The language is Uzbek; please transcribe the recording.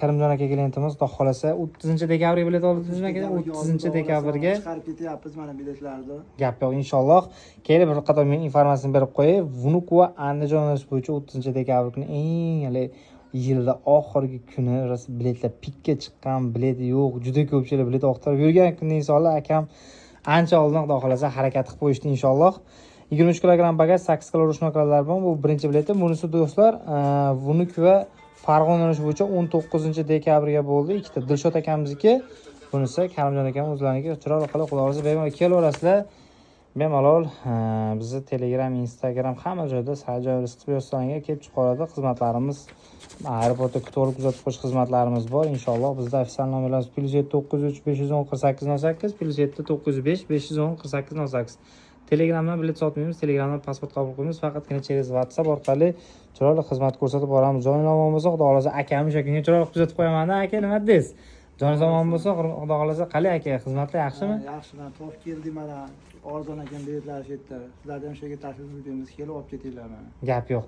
Karimjon aka klientimiz, xudo xolasa 30-dekabrga bilet oldingizmi aka? 30-dekabrga chiqarib ketyapmiz mana biletlarni. gap yo'q, inshaalloh. Kelib bir qator men informatsiyani berib qo'yay. Vnukovo Andijon yo'nalishi bo'yicha 30-dekabr kuni eng hali yilda oxirgi kuni rosa biletlar pikka chiqqan, bilet yo'q, juda ko'pchilik bilet oqtirib yurgan kundan inshaalloh akam ancha oldin xudo xolasa harakat qilib qo'yishdi inshaalloh. 23 kilogramm bagaj, 8 kilo ruchnokalar bor. Bu birinchi bileti. Bunisi do'stlar, Vnukovo Farg'ona yo'nalishi bo'yicha 19-dekabrga bo'ldi. Ikkita Dilshod akamizniki, bunisi Karimjon akamiz o'zlariniki. Chiroyli qilib xudo xolasa bemalol kelaverasizlar. Bemalol bizni Telegram, Instagram hamma joyda joyimiz qilib yozsangiz kelib chiqaradi. Xizmatlarimiz aeroportda kutib olib kuzatib qo'yish xizmatlarimiz bor. Inshaalloh bizda ofitsial nomerlarimiz +793 510 4808 +795 510 4808. Telegramdan bilet sotmaymiz, Telegramdan pasport qabul qilamiz. Faqatgina через WhatsApp orqali chiroyli xizmat ko'rsatib boramiz. Joningiz omon bo'lsa, xudo xolasa akamiz shunga chiroyli kuzatib qo'yaman-da aka, nima deysiz? Joningiz omon bo'lsa, xudo xolasa qalay aka, xizmatlar yaxshimi? Yaxshiman, top keldim mana. Arzon ekan biletlar shu yerda. Sizlarni ham shu yerga tashrif buyuramiz, kelib olib ketinglar mana. Gap yo'q.